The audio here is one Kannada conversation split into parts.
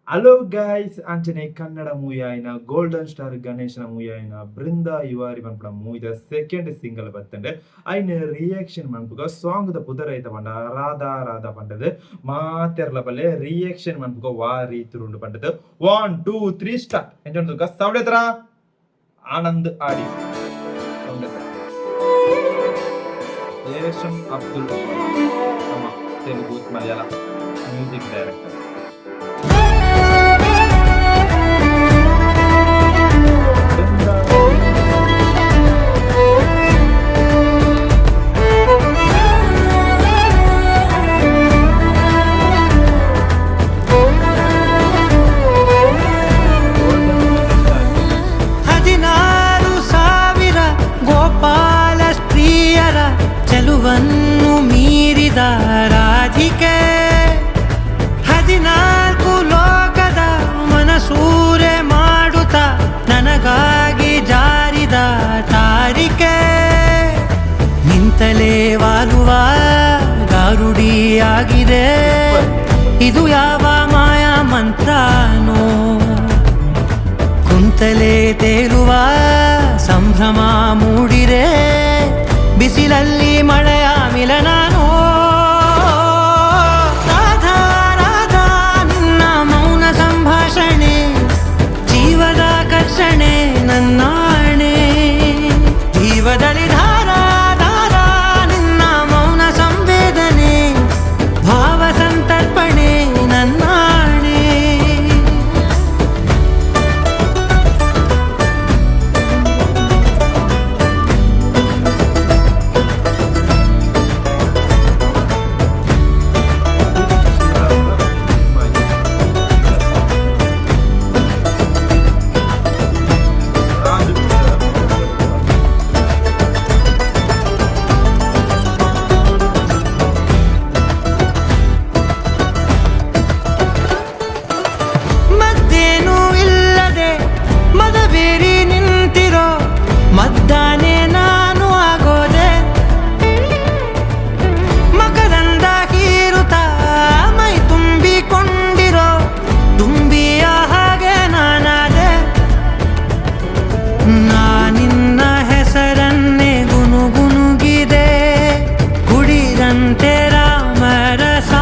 ಹಲೋ ಗೈಸ್ ಅಂಚನೆ ಕನ್ನಡ ಮೂವಿ ಆಯ್ನ ಗೋಲ್ಡನ್ ಸ್ಟಾರ್ ಗಣೇಶನ ಮೂವಿ ಆಯ್ನ ಬೃಂದ ಯುವಾರಿ ಮನ್ಪುನ ಮೂವಿದ ಸೆಕೆಂಡ್ ಸಿಂಗಲ್ ಬರ್ತಂಡೆ ಐನ ರಿಯಾಕ್ಷನ್ ಮನ್ಪುಗ ಸಾಂಗ್ ದ ಪುದರ್ ಐತ ಪಂಡ ರಾಧಾ ರಾಧಾ ಪಂಡದು ಮಾತೆರ್ಲ ಬಲ್ಲೆ ರಿಯಾಕ್ಷನ್ ಮನ್ಪುಗ ವಾರಿ ತುರುಂಡು ಪಂಡದು 1 2 3 ಸ್ಟಾರ್ಟ್ ಎಂಜೊಂದು ಸೌಂಡ್ ಎತ್ರ ಆನಂದ್ ಆಡಿ ಸೌಂಡ್ ಎತ್ರ യേശം അബ്ദുൾ തെലുഗു മലയാളം മ്യൂസിക് ഡയറക്ടർ ವನ್ನು ಮೀರಿದ ರಾಧಿಕೆ 14 ಲೋಕದ ಮನಸೂರೆ ಮಾಡುತ್ತ ನನಗಾಗಿ ಜಾರಿದ ತಾರಿಕೆ ನಿಂತಲೇ ವಾಲುವ ಗಾರುಡಿಯಾಗಿದೆ ಇದು ಯಾವ ಮಾಯಾ ಮಂತ್ರನೋ ಕುಂತಲೇ ತೇಲುವ ಸಂಭ್ರಮ ಮೂಡಿರೆ ಬಿಸಿಲಲ್ಲಿ ಮಳೆಯ ಮಿಲನಾನೋ ರಾಧಾ ರಾಧಾ ನಿನ್ನ ಮೌನ ಸಂಭಾಷಣೆ ಜೀವದ ಕರ್ಷಣೆ ನನ್ನಾಣೆ ಜೀವದಲ್ಲಿ ಧಾರಾ ಧಾರಾ ನಿನ್ನ ಮೌನ ಸಂವೇದನೆ ಭಾವ ಸಂತರ್ಪಣೆ ನನ್ನಾಣೆ ಮದ್ದಾನೆ ನಾನು ಆಗೋದೆ ಮಕರಂದ ಹೀರುತ್ತ ಮೈ ತುಂಬಿಕೊಂಡಿರೋ ತುಂಬಿಯ ಹಾಗೆ ನಾನಾದೆ ನಾನಿನ್ನ ಹೆಸರನ್ನೇ ಗುನುಗುನುಗಿದೆ ಕುಡಿದಂತೆ ರಾಮರಸ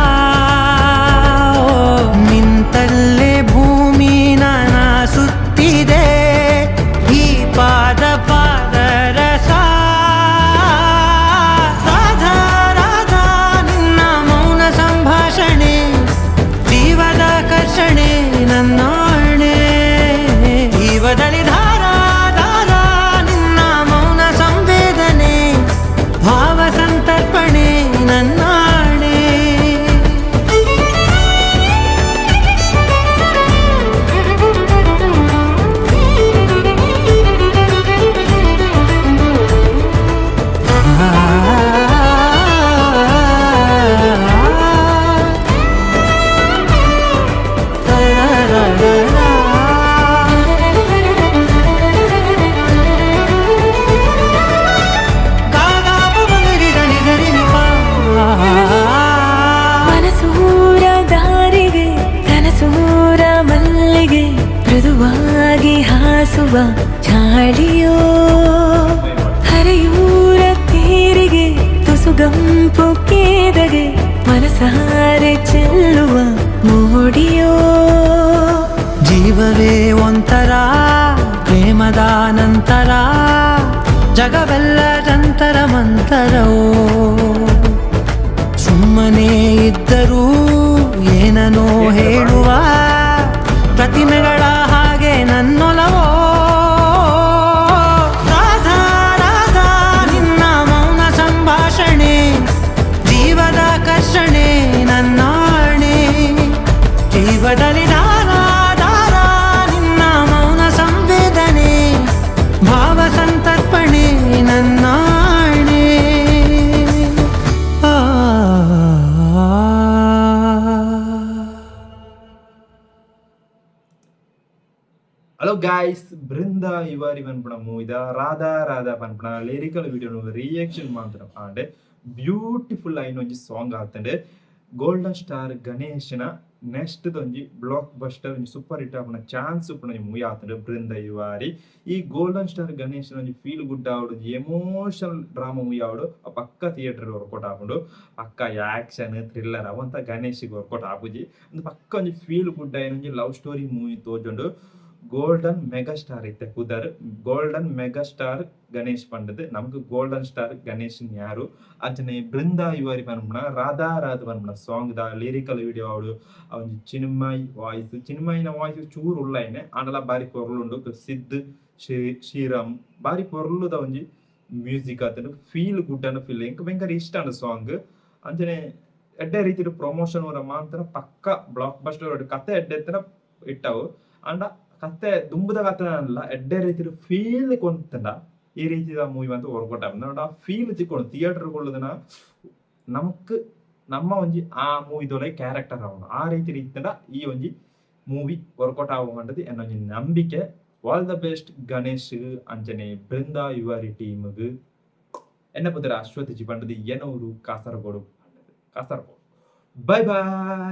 ನಿಂತಲ್ಲೇ ಭೂಮಿ ನಾನ ಸುತ್ತಿದೆ ಈ ಪಾದ ಪಾದರಸ ರಾಧಾ ರಾಧಾ ನಿನ್ನ ಮೌನ ಸಂಭಾಷಣೆ ಜೀವದ ಕರ್ಷಣೆ ನನ್ನಾಣೆ ಜೀವದಲ್ಲಿ ಧಾರಾ ಧಾರಾ ನಿನ್ನ ಮೌನ ಸಂವೇದನೆ ಭಾವ ಸಂತರ್ಪಣೆ ನನ್ನಾಣೆ ಮನಸೂರ ದಾರಿಗೆ ಕನಸೂರ ಮಲ್ಲಿಗೆ ಮೃದುವಾಗಿ ಹಾಸುವ ಚಾಳಿಯೋ ಹರೆಯೂರ ತೀರಿಗೆ ತುಸುಗಂಪು ಕೇದಗೆ ಮನಸಾರೆ ಚೆಲ್ಲುವ ಮೋಡಿಯೋ ಜೀವವೇ ಒಂಥರ ಪ್ರೇಮದ ನಂತರ ಜಗವೆಲ್ಲ ಜಂತರ ಮಂತರವೋ ಸುಮ್ಮನೆ ಇದ್ದರೂ ಏನನೋ ಹೇಳುವ ಪ್ರತಿಮೆಗಳ ಹಾಗೆ ನನ್ನೊಲವೋ ರಾಧಾ ರಾಧಾ ನಿನ್ನ ಮೌನ ಸಂಭಾಷಣೆ ಜೀವದ ಕರ್ಷಣೆ ನನ್ನಾಣೆ ಜೀವದಲ್ಲಿ ಧಾರಾ ಧಾರಾ ನಿನ್ನ ಮೌನ ಸಂವೇದನೆ ಭಾವ ಸಂತರ್ಪಣೆ ನನ್ನಾಣೆ ಹಲೋ ಗೈಸ್ ಬೃಂದ ಯುವಾರಿ ಪನ್ಪುನ ಮೂವಿದ ರಾಧಾ ರಾಧಾ ಪನ್ಪುನ ಲಿರಿಕಲ್ ವಿಡಿಯೋ ರಿಯಾಕ್ಷನ್ ಮಾತ್ರ ಆಂಡೆ ಬ್ಯೂಟಿಫುಲ್ ಆಯ್ನ ಒಂಜಿ ಸಾಂಗ್ ಆತಂಡೆ ಗೋಲ್ಡನ್ ಸ್ಟಾರ್ ಗಣೇಶನ ನೆಕ್ಸ್ಟ್ ಒಂಜಿ ಬ್ಲಾಕ್ ಬಸ್ಟರ್ ಒಂಜಿ ಸೂಪರ್ ಹಿಟ್ ಆಪುನ ಚಾನ್ಸ್ ಉಪ್ಪುನ ಮೂವಿ ಆತುಂಡು ಬೃಂದ ಇವಾರಿ. ಈ ಗೋಲ್ಡನ್ ಸ್ಟಾರ್ ಗಣೇಶ್ ಒಂಜಿ ಫೀಲ್ ಗುಡ್ ಆವಡು ಎಮೋಷನಲ್ ಡ್ರಾಮಾ ಮೂವಿ ಆವಡು ಪಕ್ಕ ಥಿಯೇಟರ್ ವರ್ಕೌಟ್ ಆಪುಂಡು. ಪಕ್ಕ ಆಕ್ಷನ್ ಥ್ರಿಲ್ಲರ್ ಅವಂತ ಗಣೇಶಿಗೆ ವರ್ಕೌಟ್ ಆಪುಜಿ. ಒಂದು ಪಕ್ಕ ಒಂಜಿ ಫೀಲ್ ಗುಡ್ ಆಯಿನ ಒಂಜಿ ಲವ್ ಸ್ಟೋರಿ ಮೂವಿ ತೋಜುಂಡು. ಗೋಲ್ಡನ್ ಮೆಗಾ ಸ್ಟಾರ್ ಐತೆ ಪುದರ್ ಗೋಲ್ಡನ್ ಮೆಗಾ ಸ್ಟಾರ್ ಗಣೇಶ್ ಪಂಡದು ನಮ್ಗೆ ಗೋಲ್ಡನ್ ಸ್ಟಾರ್ ಗಣೇಶ್ ಯಾರು ಅಂಚನೆ ಬೃಂದ ಇವಾರಿ ಪನ್ಪುನ ರಾಧಾ ರಾಧ ಪನ್ಪುನ ಸಾಂಗ್ ದ ಲಿರಿಕಲ್ ವಿಡಿಯೋ ಆವಡು ಅವನ್ ಚಿನ್ಮಯ್ ವಾಯ್ಸ್ ಚಿನ್ಮಯ್ನ ವಾಯ್ಸ್ ಚೂರು ಉಳ್ಳಾಯ್ನೆ ಆಂಡಲ ಬಾರಿ ಪೊರ್ಲುಂಡು ಸಿದ್ದು ಶ್ರೀರಾಮ್ ಬಾರಿ ಪೊರ್ಲುದ ಒಂಜಿ ಮ್ಯೂಸಿಕ್ ಆತನು ಫೀಲ್ ಗುಡ್ ಅನ್ನ ಫೀಲ್ ಎಂಕ್ ಭಯಂಕರ ಇಷ್ಟ ಅಂಡ ಸಾಂಗ್ ಅಂಚನೆ ಎಡ್ಡೆ ರೀತಿ ಪ್ರಮೋಷನ್ ಅವರ ಮಾತ್ರ ಪಕ್ಕ ಬ್ಲಾಕ್ ಬಸ್ಟರ್ ಕತೆ ಎಡ್ಡೆ ಇಟ್ಟವು ಅಂಡ ಕತೆ ದುಂಬುದ ಕತೆ ಅಲ್ಲ ಎಡ್ಡೆ ರೀತಿ ಫೀಲ್ ಕೊಂತಂಡ ಈ ರೀತಿದ ಮೂವಿ ಅಂತ ವರ್ಕೌಟ್ ಆಗ ಆ ಫೀಲ್ ತಿಕ್ಕೊಂಡು ಥಿಯೇಟರ್ ಕೊಳ್ಳೋದನ್ನ ನಮಕ್ ನಮ್ಮ ಒಂಜಿ ಆ ಮೂವಿದೊಲೆ ಕ್ಯಾರೆಕ್ಟರ್ ಅವನು ಆ ರೀತಿಯಿಂದ ಈ ಒಂಜಿ ಮೂವಿ ವರ್ಕೌಟ್ ಆಗುವಂಥದ್ದು ಎನ್ನೊಂಜಿ ನಂಬಿಕೆ. ಆಲ್ ದ ಬೆಸ್ಟ್ ಗಣೇಶ್ ಅಂಚನೆ ಬೃಂದ ಯುವರಿ ಟೀಮ್ಗ್ ಎನ್ನ ಪುತ್ರ ಅಶ್ವಥ್ ಜಿ ಪಂಡದು ಏನೂರು ಕಾಸರಗೋಡು. ಬೈ ಬಾಯ್.